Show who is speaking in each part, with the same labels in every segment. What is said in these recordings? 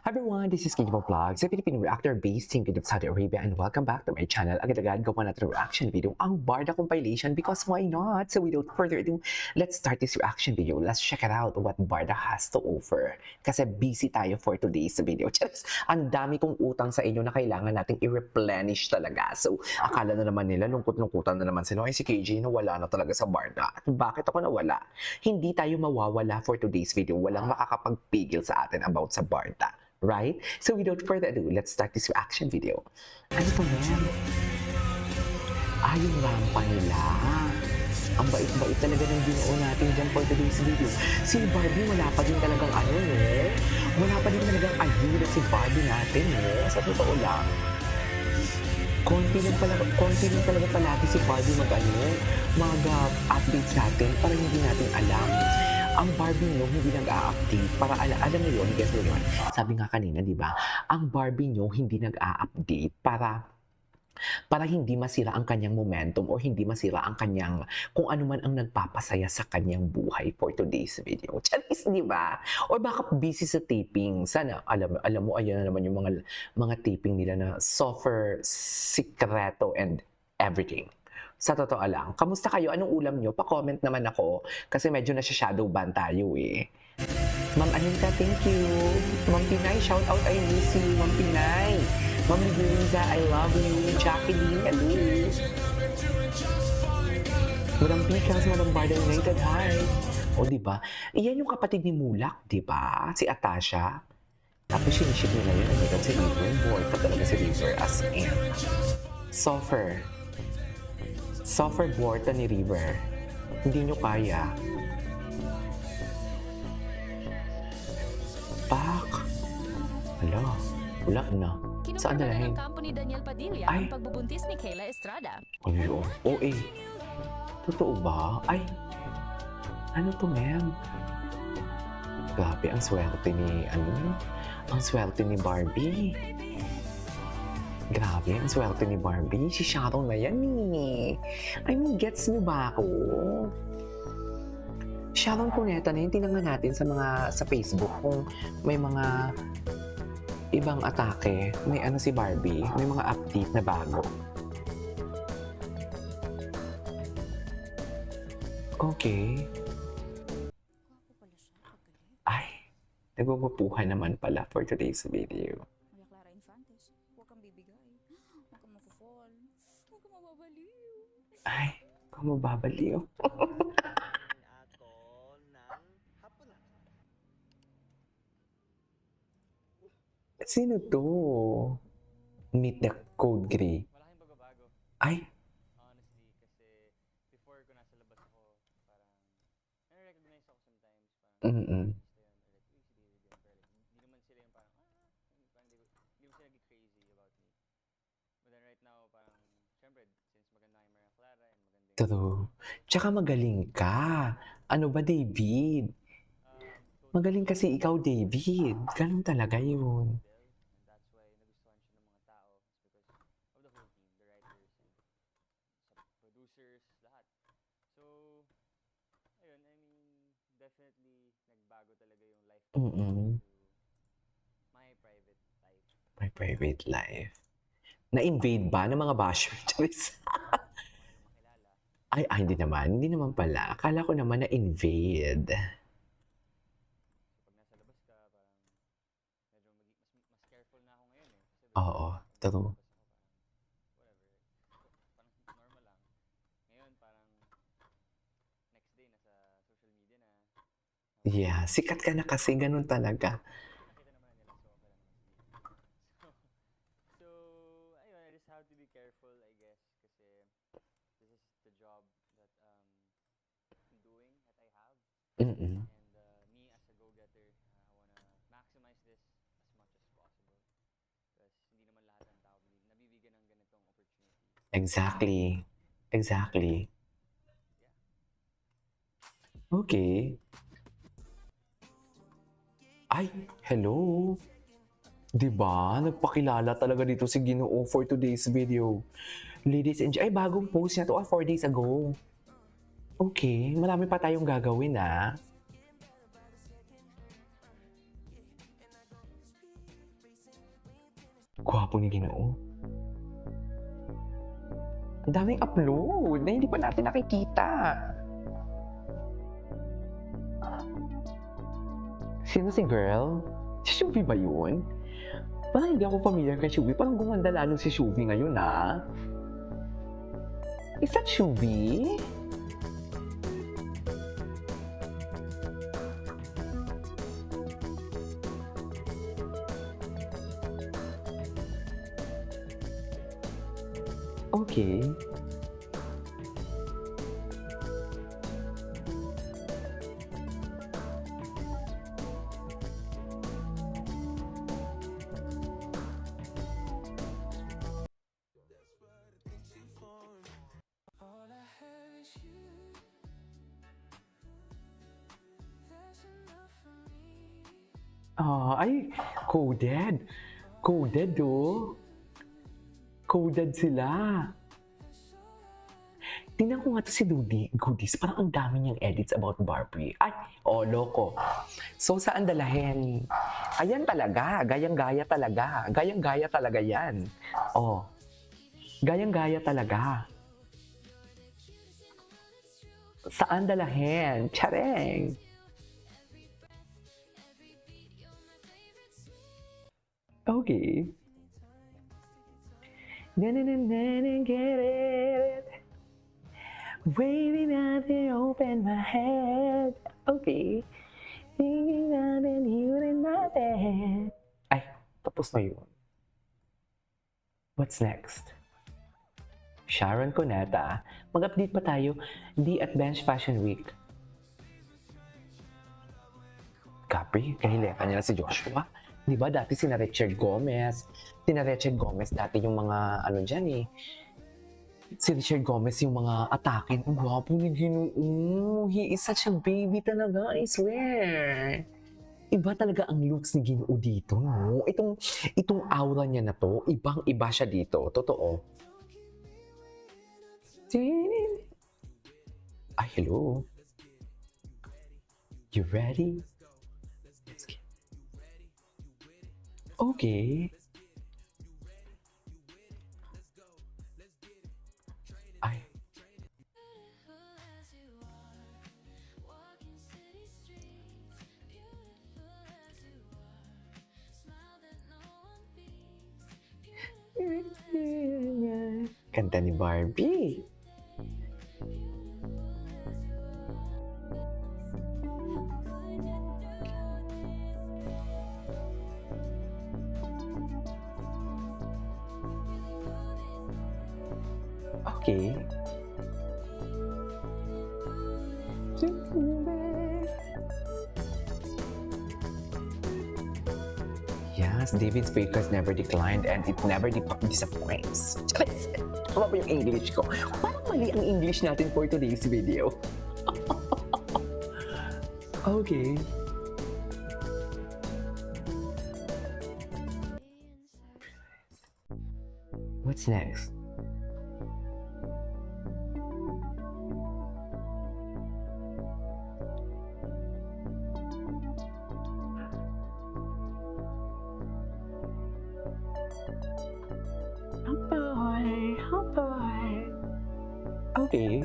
Speaker 1: Hi everyone, this is Kiko Vlogs, a Filipino reactor based in Kingdom of Saudi Arabia, and welcome back to my channel. Agad-agad gawa natin reaction video ang Barda compilation because why not? So without further ado, let's start this reaction video. Let's check it out what Barda has to offer. Kasi busy tayo for today's video. Just, ang dami kong utang sa inyo na kailangan nating i-replenish talaga. So akala na naman nila, lungkot-lungkutan na naman sila. Ay si KJ nawala na talaga sa Barda. At bakit ako nawala? Hindi tayo mawawala for today's video. Walang makakapagpigil sa atin about sa Barda. Right? So without further ado, let's start this reaction video. Ano to, ma'am? Yung rampa nila. Ang bait-bait talaga ng ginoo natin dyan for today's video. Si Barbie, wala pa din talagang ano, no? Wala pa din talagang ayuda si Barbie natin, no? Sa totoo lang. Konti lang talaga palagi si Barbie mag-update sa atin para hindi natin alam. Ang Barbie nyo hindi nag-a-update para alam mo yun, guess mo yun. Sabi nga kanina, di ba? Ang Barbie nyo hindi nag-a-update para hindi masira ang kanyang momentum or hindi masira ang kanyang kung ano man ang nagpapasaya sa kanyang buhay for today's video. Charis, di ba? Or baka busy sa taping. Sana, alam mo, ayan na naman yung mga taping nila na suffer, sikreto, and everything. Sa totoo lang. Kamusta kayo? Anong ulam nyo? Pa-comment naman ako. Kasi medyo nasa-shadow ban tayo eh. Ma'am Anita, thank you. Ma'am Pinay, shout out, I miss you. Ma'am Pinay. Ma'am Liza, I love you. Jacqueline, hello. Madam Picas, Madam Barda United, hi. O, diba? Iyan yung kapatid ni Mulak, diba? Si Atasha. Tapos siniship nila yun. Ano si River? Boy, pa talaga si River as in. Suffer Borta ni River. Hindi nyo kaya. Pak. Hala, wala na. Saan na
Speaker 2: Kinumpirma ng kampo ni Daniel Padilla ang pagbubuntis ni Kayla Estrada.
Speaker 1: Ay, oo eh. Totoo ba? Ay, ano to, ma'am? Grabe, ang swerte ni, ang swerte ni Barbie. Grabe, ang swerte ni Barbie. Si Sharon na yan eh. I mean, gets niyo ba ako? Sharon Cuneta na yun, tinangan natin sa Facebook kung may mga ibang atake. May si Barbie, may mga update na bago. Okay. Ay, nagwawapuhan naman pala for today's video.
Speaker 2: Maria Clara Infantes, huwag kang bibigay. Huwag kang mapufall. Huwag kang mababaliw.
Speaker 1: Ay, kung mababaliw.
Speaker 3: Ako ng hapon na.
Speaker 1: Sino to? Meet the Code Grey.
Speaker 4: Malaking pagbabago.
Speaker 1: Ay,
Speaker 4: Honestly, kasi before ko nasa labas ako, parang nare-recognize ako sometimes, parang
Speaker 1: mm-mm.
Speaker 4: artista yun, or like, uy, si David yun, pero like, hindi naman sila yung parang, hindi mo sila crazy about me. But then right now, parang, syempre, since maganda kay Maria Clara and maganda yung,
Speaker 1: True. Tsaka magaling ka. Ano ba, David? Magaling kasi ikaw, David. Ganun talaga yun.
Speaker 4: and that's why nagustuhan siya ng mga tao. It's because of the whole team, the writers, and sa producers, lahat. So, ayun, I mean, definitely nagbago talaga yung life ko
Speaker 1: Mm-mm.
Speaker 4: to my private life.
Speaker 1: My private life. Na-invade ba ng mga bashers? Charis.
Speaker 4: Makilala.
Speaker 1: Ay, hindi naman. Hindi naman pala. Akala ko naman na-invade.
Speaker 4: So, pag nasa labas ka, parang medyo mas careful na ako ngayon eh. Kasi
Speaker 1: Oo, true.
Speaker 4: labas ako, parang whatever. Parang normal lang. Ngayon, parang next day, nasa social media na.
Speaker 1: Yeah, sikat ka na kasi. Ganun talaga.
Speaker 4: Nakita naman na nila, so okay lang naman siguro. So, ayun, I just have to be careful, I guess, kasi this is the job that I'm doing, that I have.
Speaker 1: Mm-mm.
Speaker 4: And me as a go-getter, I wanna maximize this as much as possible. Because hindi naman lahat ng tao nabibigyan ng ganitong opportunity.
Speaker 1: Exactly. Exactly.
Speaker 4: Yeah.
Speaker 1: Okay. Ay, hello. Diba? Nagpakilala talaga dito si Ginoo for today's video. Ladies and ay, bagong post niya to 4 days ago. Okay, marami pa tayong gagawin Gwapo ni Ginoo. Ang daming upload na hindi pa natin nakikita. Sino si girl? Si Shubi ba yun? Parang hindi ako familiar kay Shubi. Parang gumanda lalo si Shubi ngayon, ha? Is that Shubi? Okay.
Speaker 5: All I have is you. There's enough for me.
Speaker 1: Ay, coded. Coded, oh. Coded sila. Tingnan ko nga to si Goodies. Parang ang dami niyang edits about Barbie. Ay, loko. So, saan dalahin? Ayan talaga. Gayang-gaya talaga. Gayang-gaya talaga yan. Oh. Gayang-gaya talaga. Saan dalahin? Chareng. Okay. Na na na na na get it. Waving at it, open my head. Okay. Thinking that you in my bed. Ay, tapos na yun. What's next? Sharon Cuneta. Mag-update pa tayo. The Advanced Fashion Week. Capri, kahilekan niya na si Joshua. Di ba dati sina Richard Gomez? Sina Richard Gomez dati yung mga ano dyan eh. Si Richard Gomez yung mga atake. Ang gwapo ni Ginoo. He is such a baby talaga, I swear. Iba talaga ang looks ni Ginoo dito, no? Itong aura niya na to, ibang-iba siya dito. Totoo. Ay, hello. You ready? Okay. Ay.
Speaker 5: Beautiful as you are. Walking city streets. Beautiful as you are. Smile that no one beats.
Speaker 1: Kanta ni Barbie. Okay. Yes, David Baker's never declined and it never disappoints. Ano ba yung English ko? Parang mali ang English natin for today's video. Okay. What's next? Oh boy. Okay.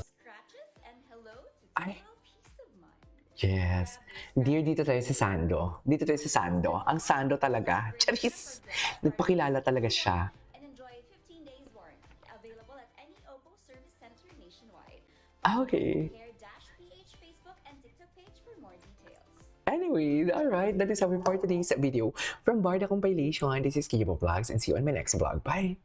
Speaker 2: Scratches and hello to
Speaker 1: Ay.
Speaker 2: total peace of mind.
Speaker 1: Yes. Dear, dito tayo sa Sando. Dito tayo sa Sando. Ang Sando talaga. Charis! Nagpakilala talaga siya.
Speaker 2: And enjoy 15 days warranty. Available at any Oppo service center nationwide.
Speaker 1: Okay.
Speaker 2: Care-PH Facebook and TikTok page for more details.
Speaker 1: Anyways, alright. That is how we for today's video. From Barda Compilation, this is Kibo Vlogs and see you on my next vlog. Bye!